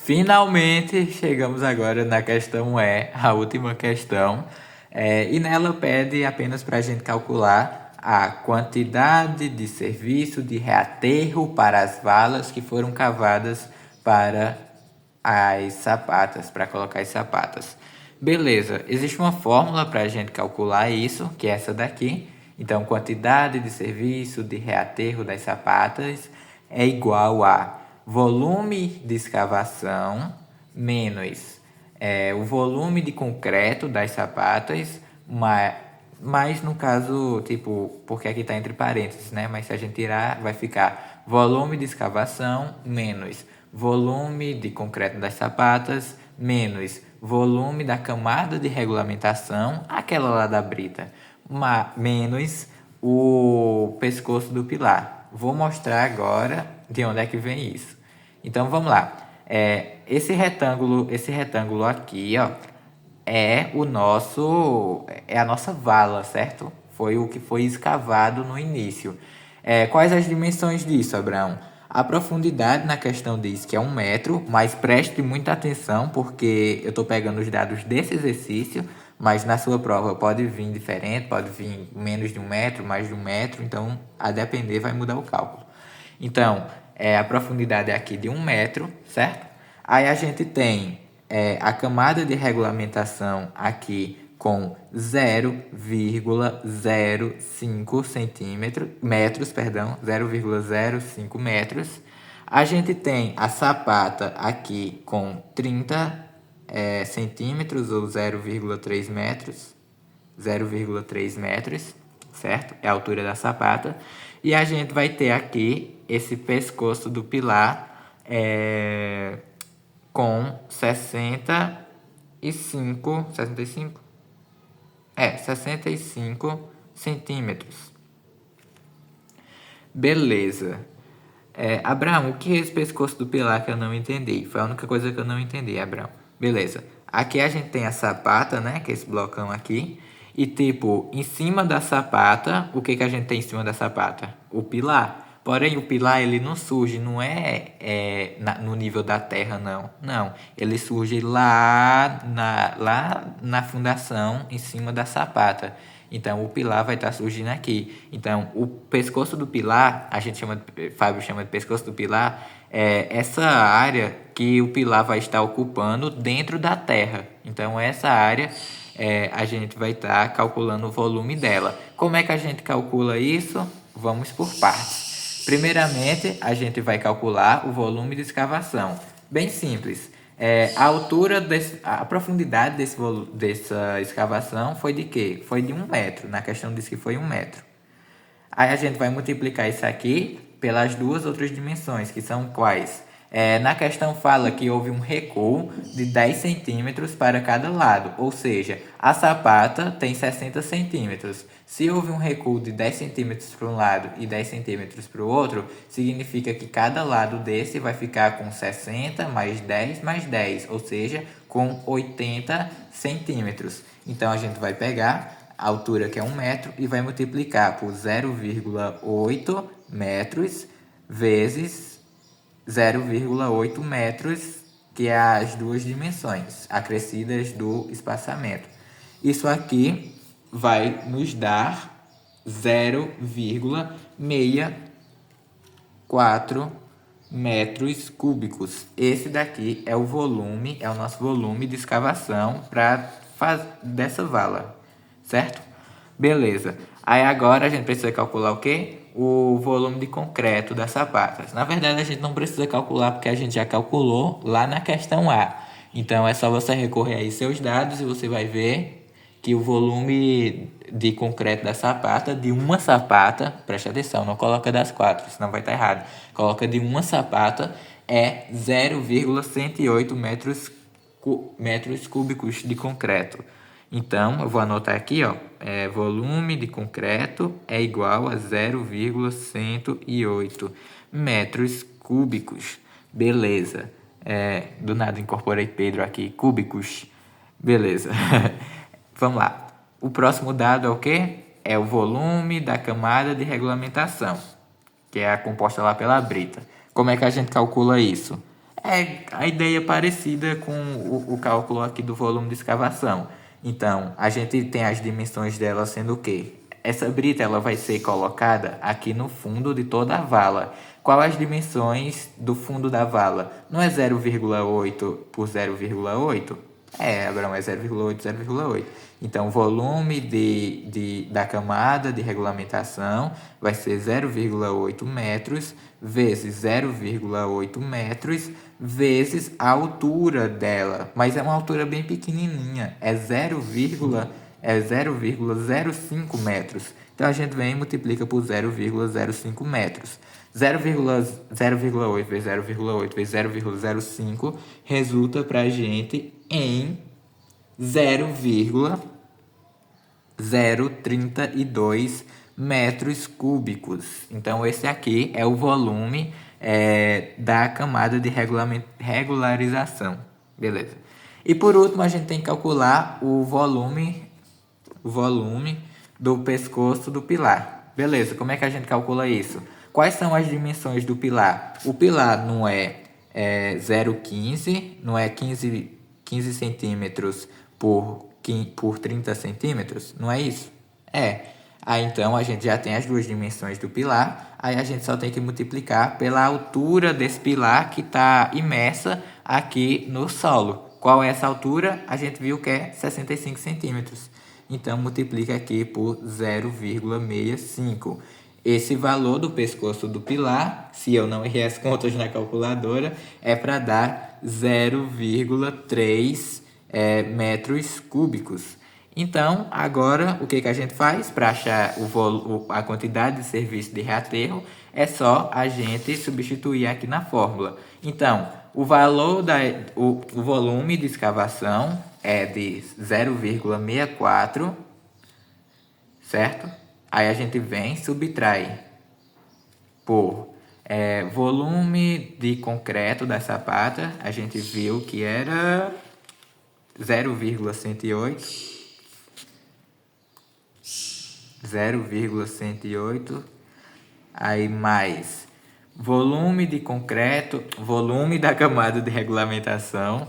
Finalmente chegamos agora na questão E, a última questão, e nela pede apenas para a gente calcular a quantidade de serviço de reaterro para as valas que foram cavadas para as sapatas, para colocar as sapatas. Beleza, existe uma fórmula para a gente calcular isso, que é essa daqui. Então, quantidade de serviço de reaterro das sapatas é igual a volume de escavação menos o volume de concreto das sapatas, mas no caso, tipo, porque aqui está entre parênteses, né? Mas se a gente tirar, vai ficar volume de escavação menos volume de concreto das sapatas menos volume da camada de regulamentação, aquela lá da brita, menos o pescoço do pilar. Vou mostrar agora de onde é que vem isso. Então vamos lá. Esse retângulo aqui, ó, é a nossa vala, certo? Foi o que foi escavado no início. Quais as dimensões disso, Abraão? A profundidade na questão diz que é 1 metro, mas preste muita atenção porque eu estou pegando os dados desse exercício, mas na sua prova pode vir diferente, pode vir menos de 1 metro, mais de 1 metro, então a depender vai mudar o cálculo. Então, a profundidade é aqui de 1 metro, certo? Aí a gente tem a camada de regulamentação aqui com 0,05 metros, 0,05 metros. A gente tem a sapata aqui com 30 centímetros ou 0,3 metros, 0,3 metros, certo? É a altura da sapata. E a gente vai ter aqui esse pescoço do pilar com 65 centímetros. Beleza. Abraão, o que é esse pescoço do pilar que eu não entendi? Foi a única coisa que eu não entendi, Abraão. Beleza. Aqui a gente tem a sapata, né? Que é esse blocão aqui. E tipo, em cima da sapata, o que a gente tem em cima da sapata? O pilar. Porém, o pilar ele não surge, não no nível da terra, não. Não, ele surge lá na fundação, em cima da sapata. Então, o pilar vai estar surgindo aqui. Então, o pescoço do pilar, Fábio chama de pescoço do pilar, é essa área que o pilar vai estar ocupando dentro da terra. Então, essa área a gente vai estar calculando o volume dela. Como é que a gente calcula isso? Vamos por partes. Primeiramente, a gente vai calcular o volume de escavação. Bem simples. A profundidade dessa escavação foi de quê? Foi de 1 metro. Na questão diz que foi 1 metro. Aí a gente vai multiplicar isso aqui pelas duas outras dimensões, que são quais? Na questão fala que houve um recuo de 10 centímetros para cada lado, ou seja, a sapata tem 60 centímetros. Se houve um recuo de 10 centímetros para um lado e 10 centímetros para o outro, significa que cada lado desse vai ficar com 60 mais 10 mais 10, ou seja, com 80 centímetros. Então a gente vai pegar a altura que é 1 metro e vai multiplicar por 0,8 metros vezes 0,8 metros, que é as duas dimensões acrescidas do espaçamento. Isso aqui vai nos dar 0,64 metros cúbicos. Esse daqui é o volume, é o nosso volume de escavação dessa vala, certo? Beleza. Aí agora a gente precisa calcular o quê? O volume de concreto das sapatas. Na verdade, a gente não precisa calcular porque a gente já calculou lá na questão A. Então, é só você recorrer aí seus dados e você vai ver que o volume de concreto da sapata, de uma sapata, preste atenção, não coloca das 4, senão vai estar errado. Coloca de uma sapata, é 0,108 metros cúbicos de concreto. Então, eu vou anotar aqui, ó, volume de concreto é igual a 0,108 metros cúbicos. Beleza. Do nada incorporei Pedro aqui, cúbicos. Beleza. Vamos lá. O próximo dado é o quê? É o volume da camada de regulamentação, que é a composta lá pela brita. Como é que a gente calcula isso? É a ideia parecida com o cálculo aqui do volume de escavação. Então, a gente tem as dimensões dela sendo o quê? Essa brita ela vai ser colocada aqui no fundo de toda a vala. Qual as dimensões do fundo da vala? Não é 0,8 por 0,8? Abraão, é 0,8, 0,8. Então, o volume da camada de regulamentação vai ser 0,8 metros vezes 0,8 metros vezes a altura dela. Mas é uma altura bem pequenininha, é 0,05 metros. Então, a gente vem e multiplica por 0,05 metros. 0,8 vezes 0,8 vezes 0,05 resulta para a gente em 0,032 metros cúbicos. Então, esse aqui é o volume da camada de regularização. Beleza. E por último, a gente tem que calcular o volume do pescoço do pilar. Beleza, como é que a gente calcula isso? Quais são as dimensões do pilar? O pilar não é 0,15, não é 15 centímetros por 30 centímetros, não é isso? Aí então a gente já tem as duas dimensões do pilar, aí a gente só tem que multiplicar pela altura desse pilar que está imersa aqui no solo. Qual é essa altura? A gente viu que é 65 centímetros. Então, multiplica aqui por 0,65. Esse valor do pescoço do pilar, se eu não errei as contas na calculadora, é para dar 0,3 metros cúbicos. Então, agora, o que a gente faz para achar a quantidade de serviço de reaterro? É só a gente substituir aqui na fórmula. Então, o volume de escavação é de 0,64, certo? Aí a gente vem, subtrai por volume de concreto da sapata, a gente viu que era 0,108, aí mais volume de concreto, volume da camada de regularização,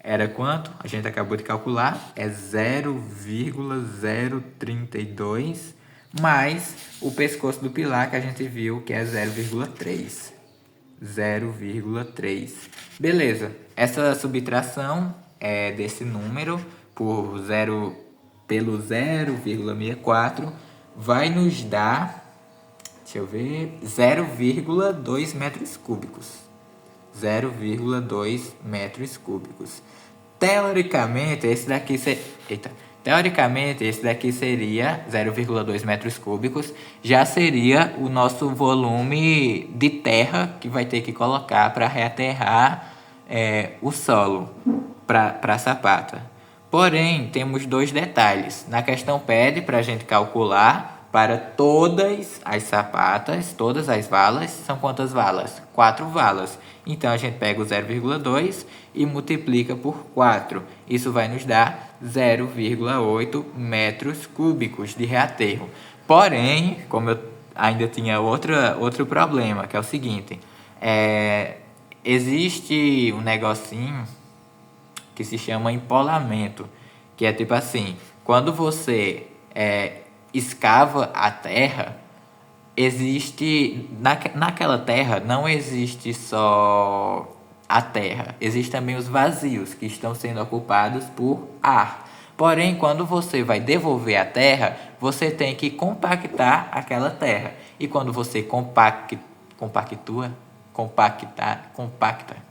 era quanto? A gente acabou de calcular, é 0,032, mais o pescoço do pilar que a gente viu que é 0,3. 0,3. Beleza, essa subtração desse número pelo 0,64 vai nos dar, deixa eu ver, 0,2 metros cúbicos. 0,2 metros cúbicos. Teoricamente, esse daqui seria 0,2 metros cúbicos, já seria o nosso volume de terra que vai ter que colocar para reaterrar o solo para a sapata. Porém, temos dois detalhes. Na questão pede para a gente calcular para todas as sapatas, todas as valas. São quantas valas? 4 valas. Então, a gente pega o 0,2 e multiplica por 4. Isso vai nos dar 0,8 metros cúbicos de reaterro. Porém, como eu ainda tinha outro problema, que é o seguinte. Existe um negocinho que se chama empolamento, que é tipo assim, quando você escava a terra, existe, naquela terra não existe só a terra, existem também os vazios que estão sendo ocupados por ar. Porém, quando você vai devolver a terra, você tem que compactar aquela terra. E quando você compacta.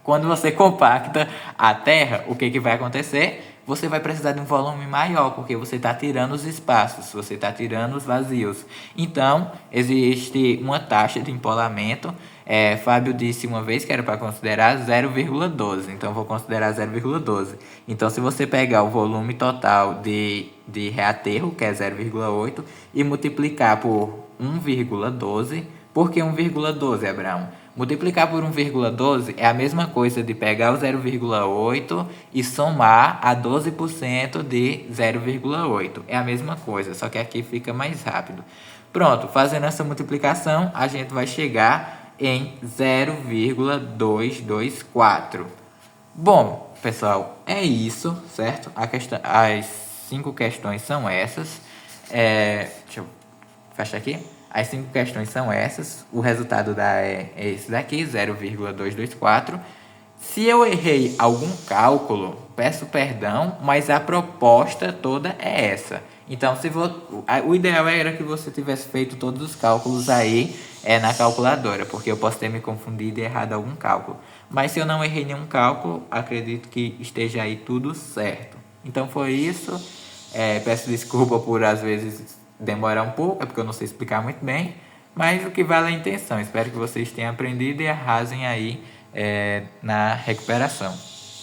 Quando você compacta a terra, o que vai acontecer? Você vai precisar de um volume maior, porque você está tirando os espaços, você está tirando os vazios. Então, existe uma taxa de empolamento. Fábio disse uma vez que era para considerar 0,12, então vou considerar 0,12. Então, se você pegar o volume total de reaterro, que é 0,8, e multiplicar por 1,12, por que 1,12, Abraão? Multiplicar por 1,12 é a mesma coisa de pegar o 0,8 e somar a 12% de 0,8. É a mesma coisa, só que aqui fica mais rápido. Pronto, fazendo essa multiplicação, a gente vai chegar em 0,224. Bom, pessoal, é isso, certo? As 5 questões são essas. Deixa eu fechar aqui. As 5 questões são essas. O resultado é esse daqui, 0,224. Se eu errei algum cálculo, peço perdão, mas a proposta toda é essa. Então, o ideal era que você tivesse feito todos os cálculos aí na calculadora, porque eu posso ter me confundido e errado algum cálculo. Mas se eu não errei nenhum cálculo, acredito que esteja aí tudo certo. Então foi isso. Peço desculpa por às vezes demorar um pouco, é porque eu não sei explicar muito bem. Mas o que vale é a intenção. Espero que vocês tenham aprendido e arrasem aí na recuperação.